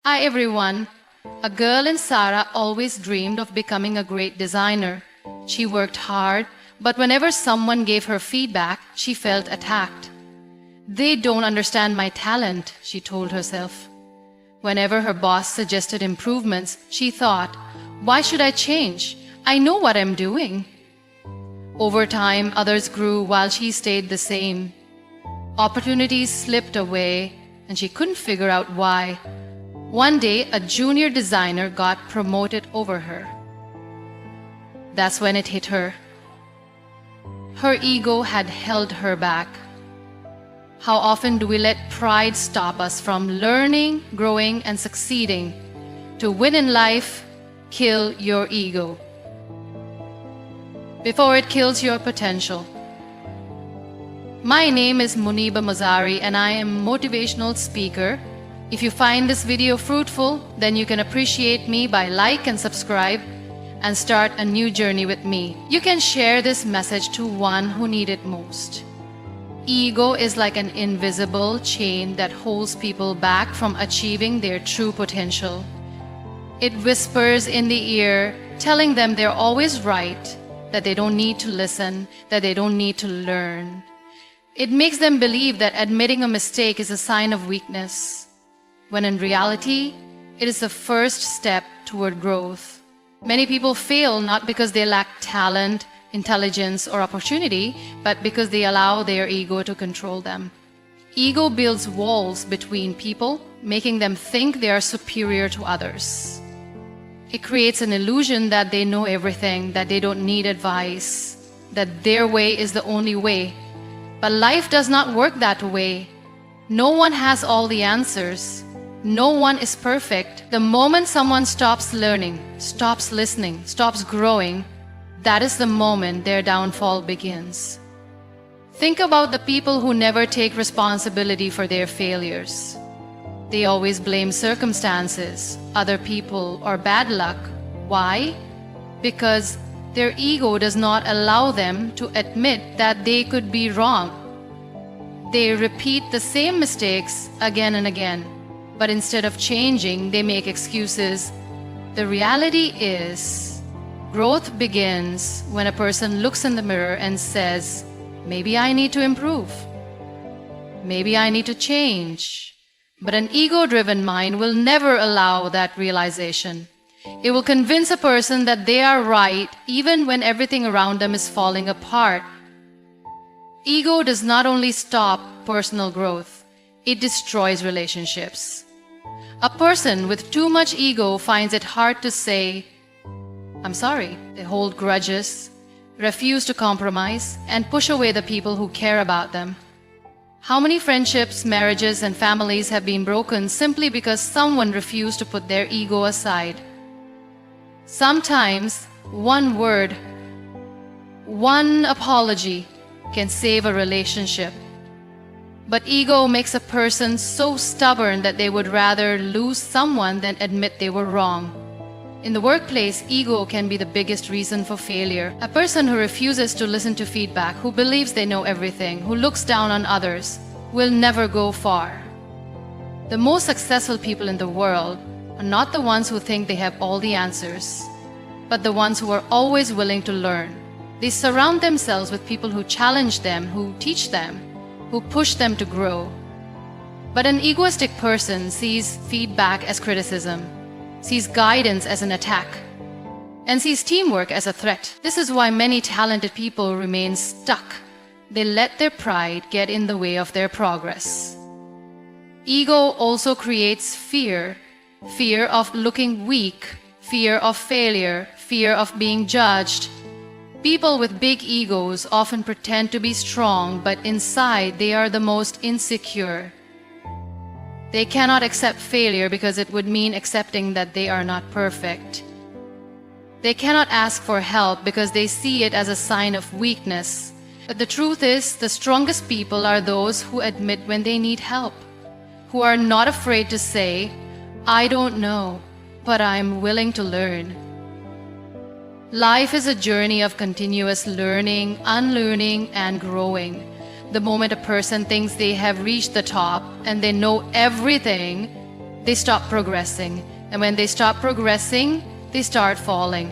Hi everyone. A girl in Sara always dreamed of becoming a great designer. She worked hard, but whenever someone gave her feedback, she felt attacked. They don't understand my talent, she told herself. Whenever her boss suggested improvements, she thought, why should I change? I know what I'm doing. Over time, others grew while she stayed the same. Opportunities slipped away, and she couldn't figure out why. One day, a junior designer got promoted over her. That's when it hit her. Her ego had held her back. How often do we let pride stop us from learning, growing, and succeeding? To win in life, kill your ego before it kills your potential. My name is Muniba Mazari and I am a motivational speaker. If you find this video fruitful, then you can appreciate me by like and subscribe and start a new journey with me. You can share this message to one who needs it most. Ego is like an invisible chain that holds people back from achieving their true potential. It whispers in the ear, telling them they're always right, that they don't need to listen, that they don't need to learn. It makes them believe that admitting a mistake is a sign of weakness, when in reality, it is the first step toward growth. Many people fail not because they lack talent, intelligence, or opportunity, but because they allow their ego to control them. Ego builds walls between people, making them think they are superior to others. It creates an illusion that they know everything, that they don't need advice, that their way is the only way. But life does not work that way. No one has all the answers. No one is perfect. The moment someone stops learning, stops listening, stops growing, that is the moment their downfall begins. Think about the people who never take responsibility for their failures. They always blame circumstances, other people, or bad luck. Why? Because their ego does not allow them to admit that they could be wrong. They repeat the same mistakes again and again, but instead of changing, they make excuses. The reality is, growth begins when a person looks in the mirror and says, maybe I need to improve. Maybe I need to change. But an ego-driven mind will never allow that realization. It will convince a person that they are right even when everything around them is falling apart. Ego does not only stop personal growth, it destroys relationships. A person with too much ego finds it hard to say, I'm sorry. They hold grudges, refuse to compromise, and push away the people who care about them. How many friendships, marriages, and families have been broken simply because someone refused to put their ego aside? Sometimes, one word, one apology can save a relationship. But ego makes a person so stubborn that they would rather lose someone than admit they were wrong. In the workplace, ego can be the biggest reason for failure. A person who refuses to listen to feedback, who believes they know everything, who looks down on others, will never go far. The most successful people in the world are not the ones who think they have all the answers, but the ones who are always willing to learn. They surround themselves with people who challenge them, who teach them, who push them to grow. But an egoistic person sees feedback as criticism, sees guidance as an attack, and sees teamwork as a threat. This is why many talented people remain stuck. They let their pride get in the way of their progress. Ego also creates fear. Fear of looking weak, fear of failure, fear of being judged. People with big egos often pretend to be strong, but inside they are the most insecure. They cannot accept failure because it would mean accepting that they are not perfect. They cannot ask for help because they see it as a sign of weakness. But the truth is, the strongest people are those who admit when they need help, who are not afraid to say, I don't know, but I'm willing to learn. Life is a journey of continuous learning, unlearning, and growing. The moment a person thinks they have reached the top and they know everything, they stop progressing. And when they stop progressing, they start falling.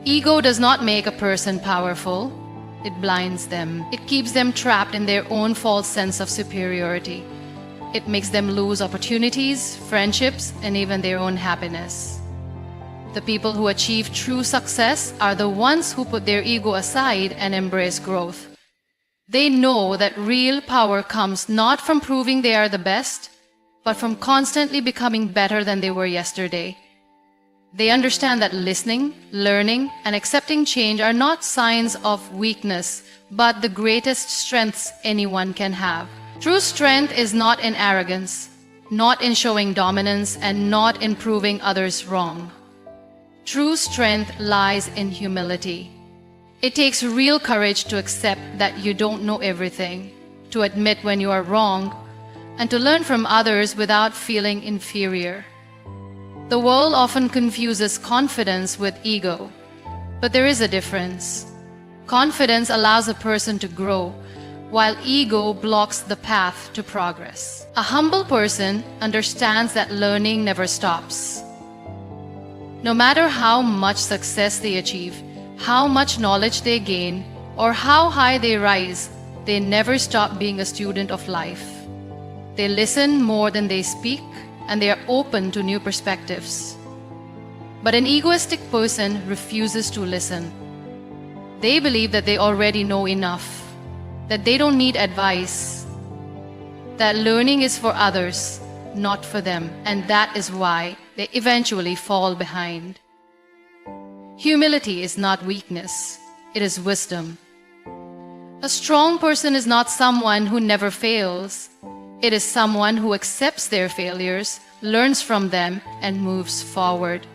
Ego does not make a person powerful. It blinds them. It keeps them trapped in their own false sense of superiority. It makes them lose opportunities, friendships, and even their own happiness. The people who achieve true success are the ones who put their ego aside and embrace growth. They know that real power comes not from proving they are the best, but from constantly becoming better than they were yesterday. They understand that listening, learning, and accepting change are not signs of weakness, but the greatest strengths anyone can have. True strength is not in arrogance, not in showing dominance, and not in proving others wrong. True strength lies in humility. It takes real courage to accept that you don't know everything, to admit when you are wrong, and to learn from others without feeling inferior. The world often confuses confidence with ego, but there is a difference. Confidence allows a person to grow, while ego blocks the path to progress. A humble person understands that learning never stops. No matter how much success they achieve, how much knowledge they gain, or how high they rise, they never stop being a student of life. They listen more than they speak, and they are open to new perspectives. But an egoistic person refuses to listen. They believe that they already know enough, that they don't need advice, that learning is for others, not for them, and that is why they eventually fall behind. Humility is not weakness, it is wisdom. A strong person is not someone who never fails. It is someone who accepts their failures, learns from them, and moves forward.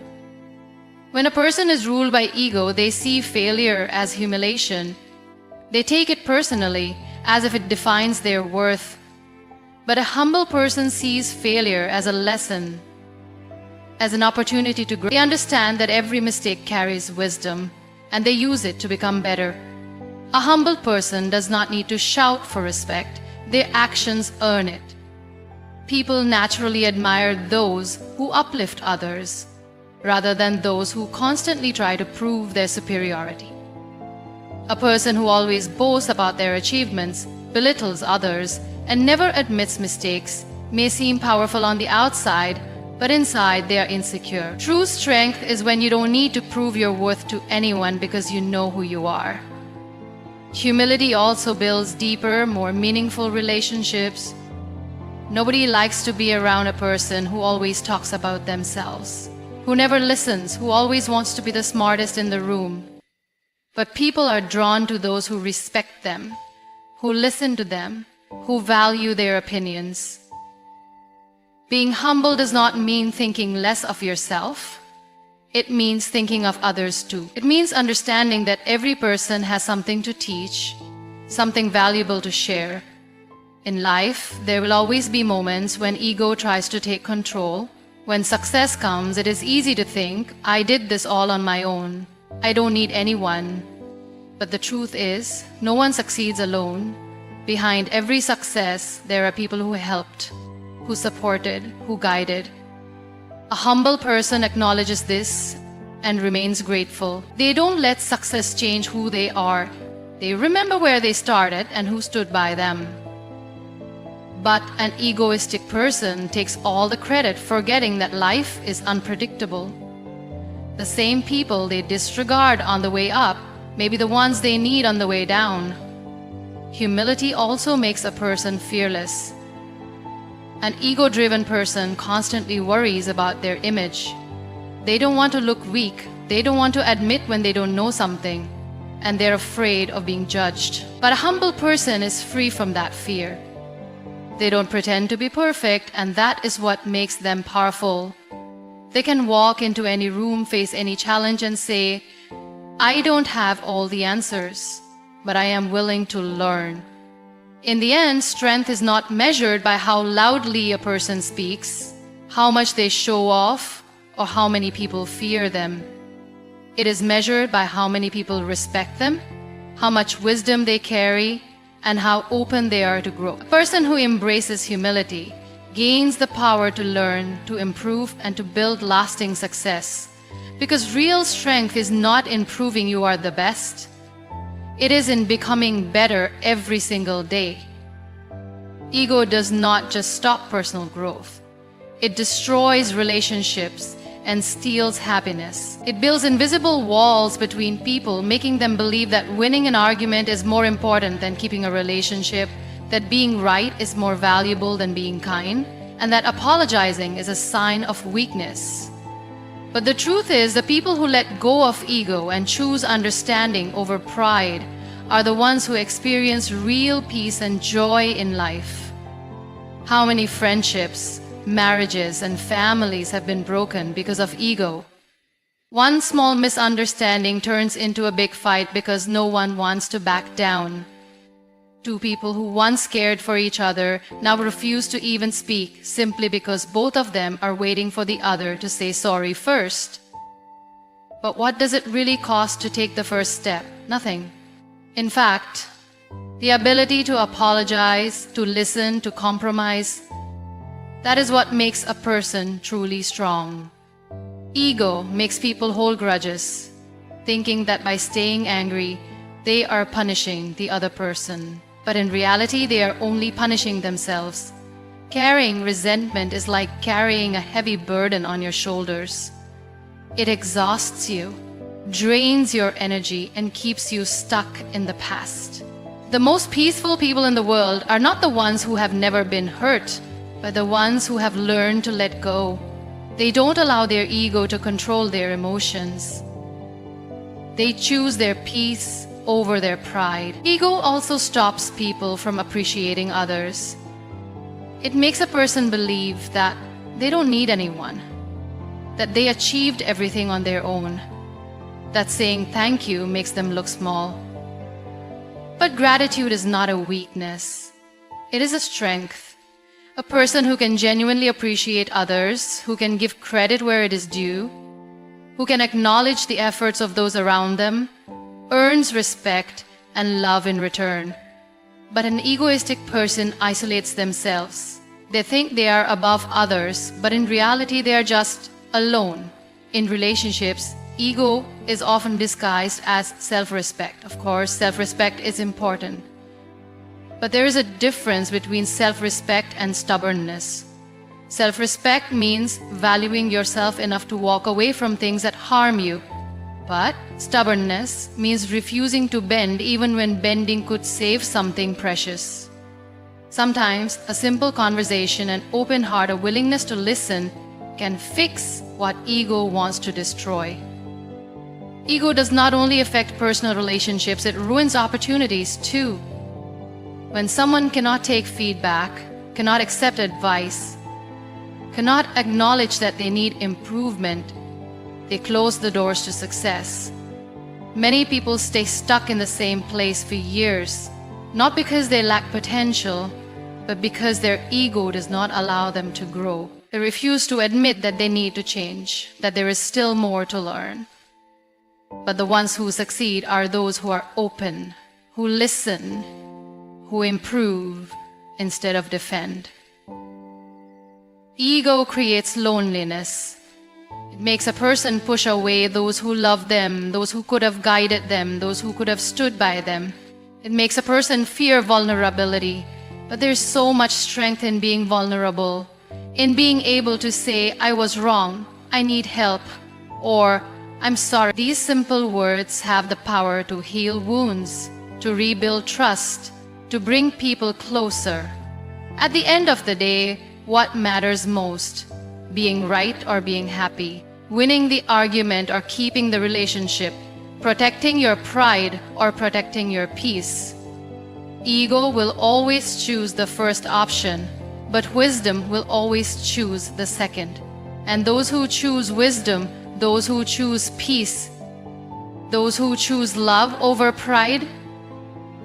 When a person is ruled by ego, they see failure as humiliation. They take it personally, as if it defines their worth. But a humble person sees failure as a lesson, as an opportunity to grow. They understand that every mistake carries wisdom, and they use it to become better. A humble person does not need to shout for respect. Their actions earn it. People naturally admire those who uplift others, rather than those who constantly try to prove their superiority. A person who always boasts about their achievements, belittles others, and never admits mistakes may seem powerful on the outside, but inside they are insecure. True strength is when you don't need to prove your worth to anyone because you know who you are. Humility also builds deeper, more meaningful relationships. Nobody likes to be around a person who always talks about themselves, who never listens, who always wants to be the smartest in the room. But people are drawn to those who respect them, who listen to them, who value their opinions. Being humble does not mean thinking less of yourself. It means thinking of others too. It means understanding that every person has something to teach, something valuable to share. In life, there will always be moments when ego tries to take control. When success comes, it is easy to think, I did this all on my own. I don't need anyone. But the truth is, no one succeeds alone. Behind every success, there are people who helped, who supported, who guided. A humble person acknowledges this and remains grateful. They don't let success change who they are. They remember where they started and who stood by them. But an egoistic person takes all the credit, forgetting that life is unpredictable. The same people they disregard on the way up may be the ones they need on the way down. Humility also makes a person fearless. An ego-driven person constantly worries about their image. They don't want to look weak. They don't want to admit when they don't know something. And they're afraid of being judged. But a humble person is free from that fear. They don't pretend to be perfect, and that is what makes them powerful. They can walk into any room, face any challenge, and say, I don't have all the answers, but I am willing to learn. In the end, strength is not measured by how loudly a person speaks, how much they show off, or how many people fear them. It is measured by how many people respect them, how much wisdom they carry, and how open they are to grow. A person who embraces humility gains the power to learn, to improve, and to build lasting success. Because real strength is not in proving you are the best. It is in becoming better every single day. Ego does not just stop personal growth. It destroys relationships and steals happiness. It builds invisible walls between people, making them believe that winning an argument is more important than keeping a relationship, that being right is more valuable than being kind, and that apologizing is a sign of weakness. But the truth is, the people who let go of ego and choose understanding over pride are the ones who experience real peace and joy in life. How many friendships, marriages, and families have been broken because of ego? One small misunderstanding turns into a big fight because no one wants to back down. Two people who once cared for each other now refuse to even speak simply because both of them are waiting for the other to say sorry first. But what does it really cost to take the first step? Nothing. In fact, the ability to apologize, to listen, to compromise, that is what makes a person truly strong. Ego makes people hold grudges, thinking that by staying angry, they are punishing the other person. But in reality, they are only punishing themselves. Carrying resentment is like carrying a heavy burden on your shoulders. It exhausts you, drains your energy, and keeps you stuck in the past. The most peaceful people in the world are not the ones who have never been hurt, but the ones who have learned to let go. They don't allow their ego to control their emotions. They choose their peace over their pride. Ego also stops people from appreciating others. It makes a person believe that they don't need anyone, that they achieved everything on their own, that saying thank you makes them look small. But gratitude is not a weakness. It is a strength. A person who can genuinely appreciate others, who can give credit where it is due, who can acknowledge the efforts of those around them, earns respect and love in return. But an egoistic person isolates themselves. They think they are above others, but in reality they are just alone. In relationships, ego is often disguised as self-respect. Of course, self-respect is important. But there is a difference between self-respect and stubbornness. Self-respect means valuing yourself enough to walk away from things that harm you. But stubbornness means refusing to bend even when bending could save something precious. Sometimes a simple conversation, an open heart, a willingness to listen can fix what ego wants to destroy. Ego does not only affect personal relationships, it ruins opportunities too. When someone cannot take feedback, cannot accept advice, cannot acknowledge that they need improvement, they close the doors to success. Many people stay stuck in the same place for years, not because they lack potential, but because their ego does not allow them to grow. They refuse to admit that they need to change, that there is still more to learn. But the ones who succeed are those who are open, who listen, who improve instead of defend. Ego creates loneliness. It makes a person push away those who love them, those who could have guided them, those who could have stood by them. It makes a person fear vulnerability. But there's so much strength in being vulnerable, in being able to say, I was wrong, I need help, or I'm sorry. These simple words have the power to heal wounds, to rebuild trust, to bring people closer. At the end of the day, what matters most? Being right or being happy? Winning the argument or keeping the relationship? Protecting your pride or protecting your peace? Ego will always choose the first option, but wisdom will always choose the second. And those who choose wisdom, those who choose peace, those who choose love over pride,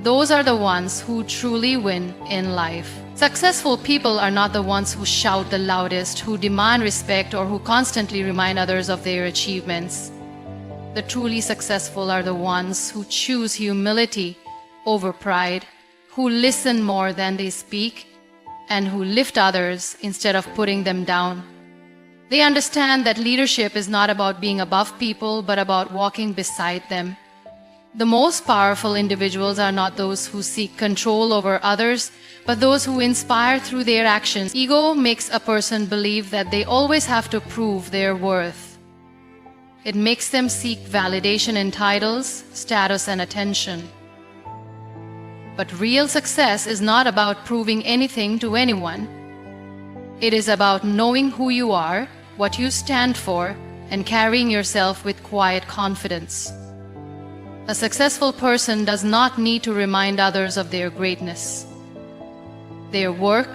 those are the ones who truly win in life. Successful people are not the ones who shout the loudest, who demand respect, or who constantly remind others of their achievements. The truly successful are the ones who choose humility over pride, who listen more than they speak, and who lift others instead of putting them down. They understand that leadership is not about being above people, but about walking beside them. The most powerful individuals are not those who seek control over others, but those who inspire through their actions. Ego makes a person believe that they always have to prove their worth. It makes them seek validation in titles, status, and attention. But real success is not about proving anything to anyone. It is about knowing who you are, what you stand for, and carrying yourself with quiet confidence. A successful person does not need to remind others of their greatness. Their work,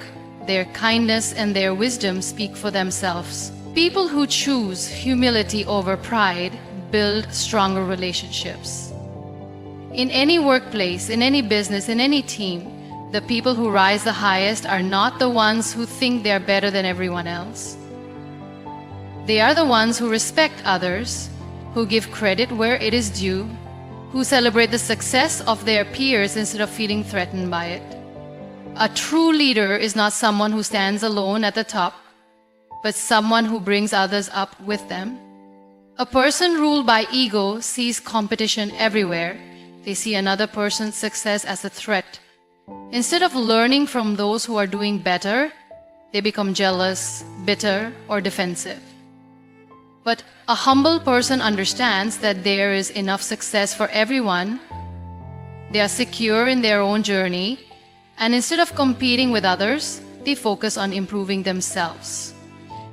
their kindness, and their wisdom speak for themselves. People who choose humility over pride build stronger relationships. In any workplace, in any business, in any team, the people who rise the highest are not the ones who think they are better than everyone else. They are the ones who respect others, who give credit where it is due, who celebrate the success of their peers instead of feeling threatened by it. A true leader is not someone who stands alone at the top, but someone who brings others up with them. A person ruled by ego sees competition everywhere. They see another person's success as a threat. Instead of learning from those who are doing better, they become jealous, bitter, or defensive. But a humble person understands that there is enough success for everyone. They are secure in their own journey, and instead of competing with others, they focus on improving themselves.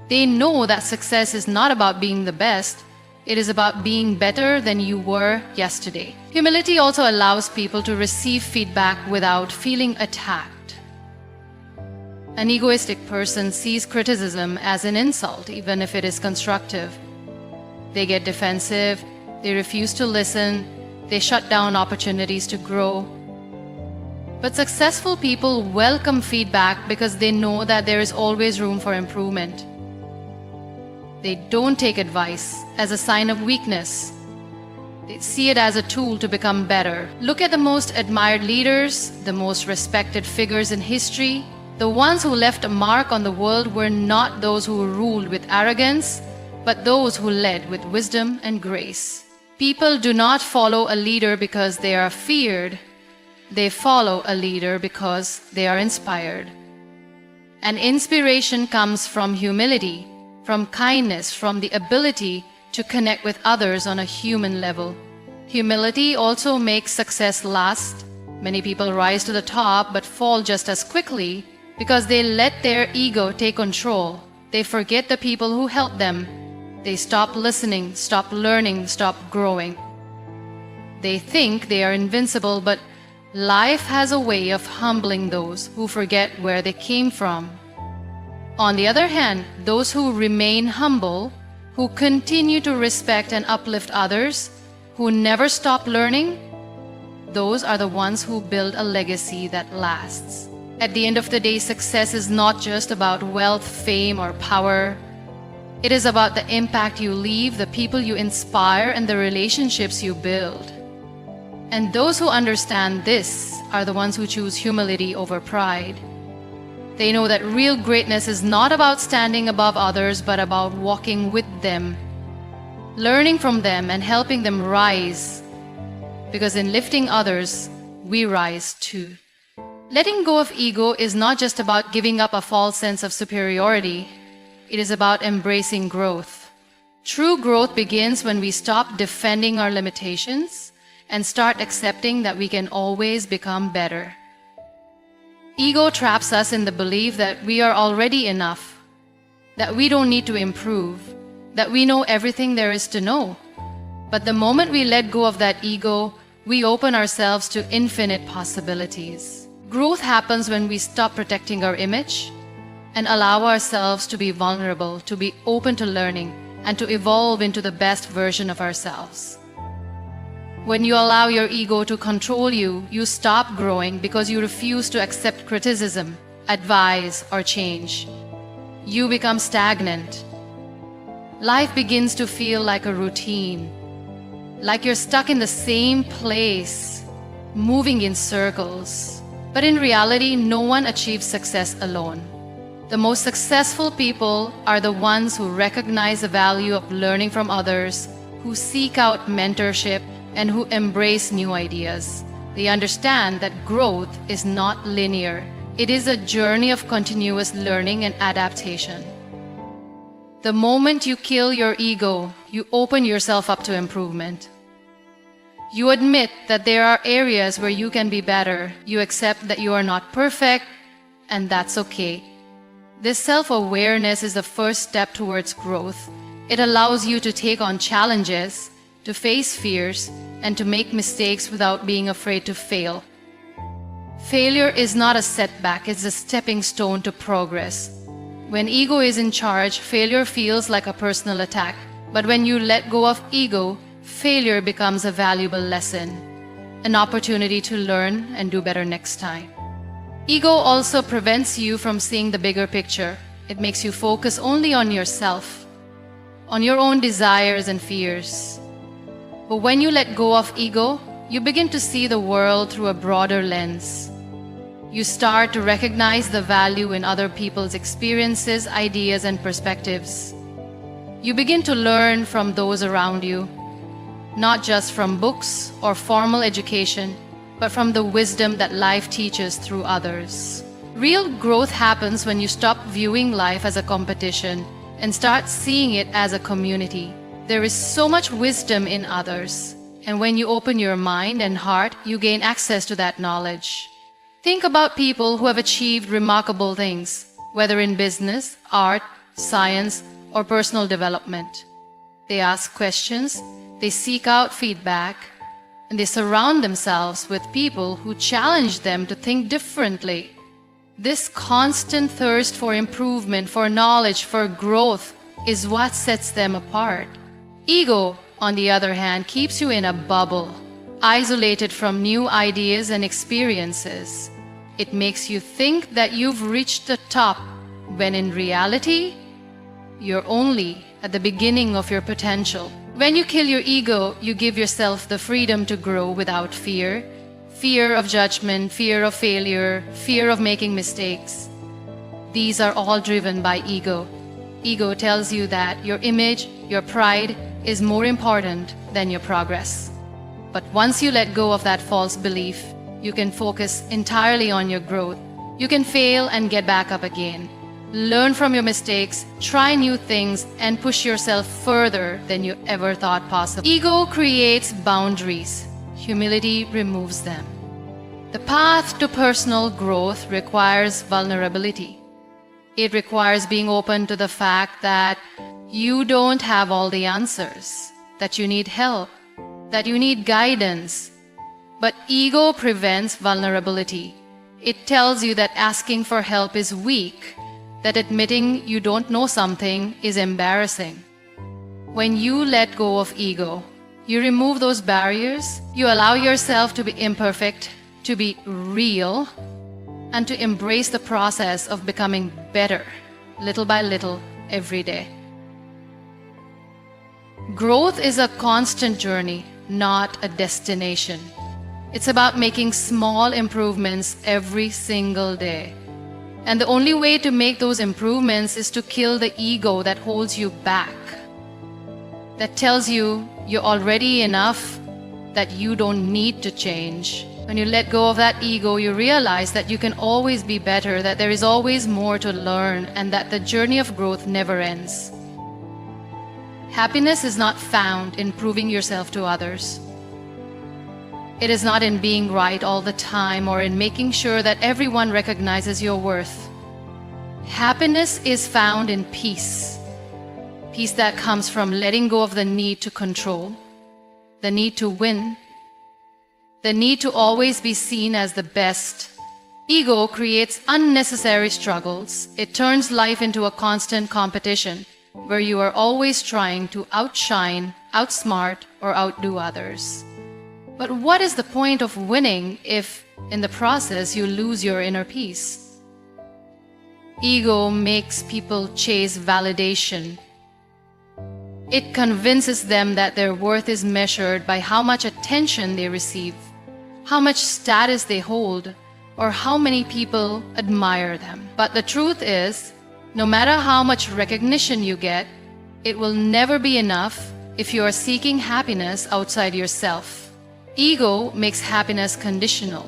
They know that success is not about being the best, it is about being better than you were yesterday. Humility also allows people to receive feedback without feeling attacked. An egoistic person sees criticism as an insult, even if it is constructive. They get defensive, they refuse to listen, they shut down opportunities to grow. But successful people welcome feedback because they know that there is always room for improvement. They don't take advice as a sign of weakness. They see it as a tool to become better. Look at the most admired leaders, the most respected figures in history. The ones who left a mark on the world were not those who ruled with arrogance, but those who led with wisdom and grace. People do not follow a leader because they are feared. They follow a leader because they are inspired. And inspiration comes from humility, from kindness, from the ability to connect with others on a human level. Humility also makes success last. Many people rise to the top but fall just as quickly because they let their ego take control. They forget the people who helped them. They stop listening, stop learning, stop growing. They think they are invincible, but life has a way of humbling those who forget where they came from. On the other hand, those who remain humble, who continue to respect and uplift others, who never stop learning, those are the ones who build a legacy that lasts. At the end of the day, success is not just about wealth, fame, or power. It is about the impact you leave, the people you inspire, and the relationships you build. And those who understand this are the ones who choose humility over pride. They know that real greatness is not about standing above others, but about walking with them, learning from them and helping them rise. Because in lifting others, we rise too. Letting go of ego is not just about giving up a false sense of superiority. It is about embracing growth. True growth begins when we stop defending our limitations and start accepting that we can always become better. Ego traps us in the belief that we are already enough, that we don't need to improve, that we know everything there is to know. But the moment we let go of that ego, we open ourselves to infinite possibilities. Growth happens when we stop protecting our image and allow ourselves to be vulnerable, to be open to learning, and to evolve into the best version of ourselves. When you allow your ego to control you, you stop growing because you refuse to accept criticism, advice, or change. You become stagnant. Life begins to feel like a routine, like you're stuck in the same place, moving in circles. But in reality, no one achieves success alone. The most successful people are the ones who recognize the value of learning from others, who seek out mentorship, and who embrace new ideas. They understand that growth is not linear. It is a journey of continuous learning and adaptation. The moment you kill your ego, you open yourself up to improvement. You admit that there are areas where you can be better. You accept that you are not perfect, and that's okay. This self-awareness is the first step towards growth. It allows you to take on challenges, to face fears, and to make mistakes without being afraid to fail. Failure is not a setback, it's a stepping stone to progress. When ego is in charge, failure feels like a personal attack. But when you let go of ego, failure becomes a valuable lesson, an opportunity to learn and do better next time. Ego also prevents you from seeing the bigger picture. It makes you focus only on yourself, on your own desires and fears. But when you let go of ego, you begin to see the world through a broader lens. You start to recognize the value in other people's experiences, ideas, and perspectives. You begin to learn from those around you, not just from books or formal education, but from the wisdom that life teaches through others. Real growth happens when you stop viewing life as a competition and start seeing it as a community. There is so much wisdom in others, and when you open your mind and heart, you gain access to that knowledge. Think about people who have achieved remarkable things, whether in business, art, science, or personal development. They ask questions, they seek out feedback, and they surround themselves with people who challenge them to think differently. This constant thirst for improvement, for knowledge, for growth is what sets them apart. Ego, on the other hand, keeps you in a bubble, isolated from new ideas and experiences. It makes you think that you've reached the top, when in reality, you're only at the beginning of your potential. When you kill your ego, you give yourself the freedom to grow without fear. Fear of judgment, fear of failure, fear of making mistakes. These are all driven by ego. Ego tells you that your image, your pride, is more important than your progress. But once you let go of that false belief, you can focus entirely on your growth. You can fail and get back up again. Learn from your mistakes, try new things, and push yourself further than you ever thought possible. Ego creates boundaries. Humility removes them. The path to personal growth requires vulnerability. It requires being open to the fact that you don't have all the answers, that you need help, that you need guidance. But ego prevents vulnerability. It tells you that asking for help is weak, that admitting you don't know something is embarrassing. When you let go of ego, you remove those barriers, you allow yourself to be imperfect, to be real, and to embrace the process of becoming better, little by little, every day. Growth is a constant journey, not a destination. It's about making small improvements every single day. And the only way to make those improvements is to kill the ego that holds you back, that tells you you're already enough, that you don't need to change. When you let go of that ego, you realize that you can always be better, that there is always more to learn, and that the journey of growth never ends. Happiness is not found in proving yourself to others. It is not in being right all the time or in making sure that everyone recognizes your worth. Happiness is found in peace. Peace that comes from letting go of the need to control, the need to win, the need to always be seen as the best. Ego creates unnecessary struggles. It turns life into a constant competition where you are always trying to outshine, outsmart, or outdo others. But what is the point of winning if, in the process, you lose your inner peace? Ego makes people chase validation. It convinces them that their worth is measured by how much attention they receive, how much status they hold, or how many people admire them. But the truth is, no matter how much recognition you get, it will never be enough if you are seeking happiness outside yourself. Ego makes happiness conditional.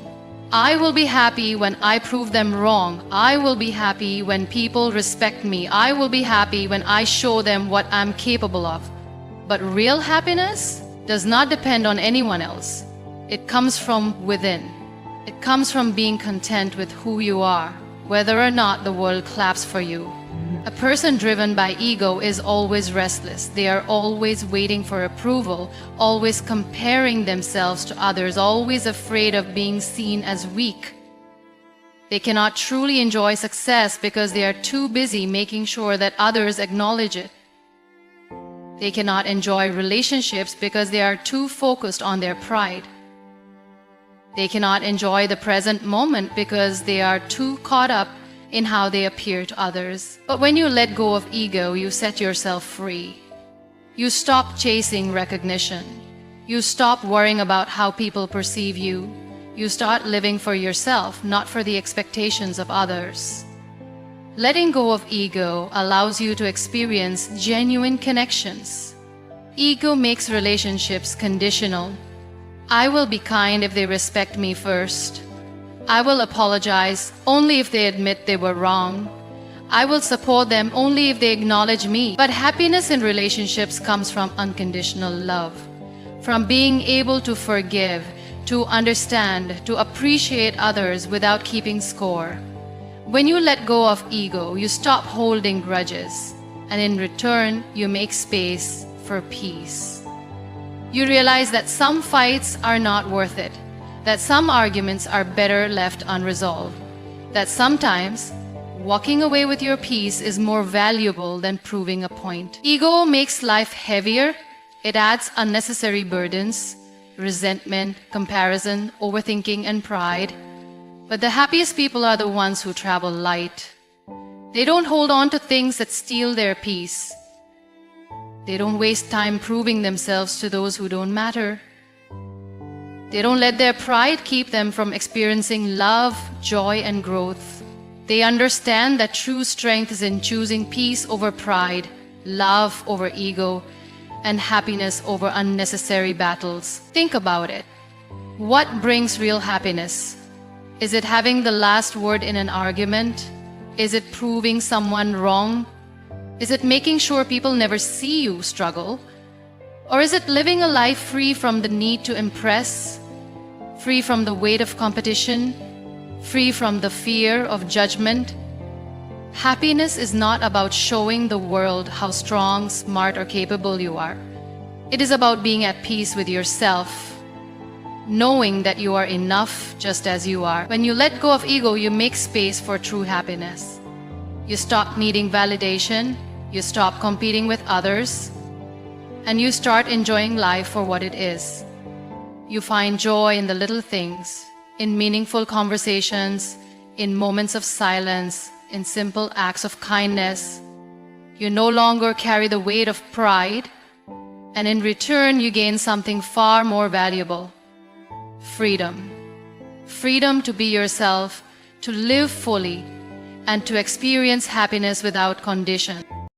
I will be happy when I prove them wrong. I will be happy when people respect me. I will be happy when I show them what I'm capable of. But real happiness does not depend on anyone else. It comes from within. It comes from being content with who you are, whether or not the world claps for you. A person driven by ego is always restless. They are always waiting for approval, always comparing themselves to others, always afraid of being seen as weak. They cannot truly enjoy success because they are too busy making sure that others acknowledge it. They cannot enjoy relationships because they are too focused on their pride. They cannot enjoy the present moment because they are too caught up in how they appear to others. But when you let go of ego, you set yourself free. You stop chasing recognition. You stop worrying about how people perceive you. You start living for yourself, not for the expectations of others. Letting go of ego allows you to experience genuine connections. Ego makes relationships conditional. I will be kind if they respect me first. I will apologize only if they admit they were wrong. I will support them only if they acknowledge me. But happiness in relationships comes from unconditional love, from being able to forgive, to understand, to appreciate others without keeping score. When you let go of ego, you stop holding grudges, and in return, you make space for peace. You realize that some fights are not worth it, that some arguments are better left unresolved, that sometimes walking away with your peace is more valuable than proving a point. Ego makes life heavier. It adds unnecessary burdens, resentment, comparison, overthinking, and pride. But the happiest people are the ones who travel light. They don't hold on to things that steal their peace. They don't waste time proving themselves to those who don't matter. They don't let their pride keep them from experiencing love, joy, and growth. They understand that true strength is in choosing peace over pride, love over ego, and happiness over unnecessary battles. Think about it. What brings real happiness? Is it having the last word in an argument? Is it proving someone wrong? Is it making sure people never see you struggle? Or is it living a life free from the need to impress? Free from the weight of competition, free from the fear of judgment? Happiness is not about showing the world how strong, smart, or capable you are. It is about being at peace with yourself, knowing that you are enough just as you are. When you let go of ego, you make space for true happiness. You stop needing validation, you stop competing with others, and you start enjoying life for what it is. You find joy in the little things, in meaningful conversations, in moments of silence, in simple acts of kindness. You no longer carry the weight of pride, and in return you gain something far more valuable: freedom. Freedom to be yourself, to live fully, and to experience happiness without condition.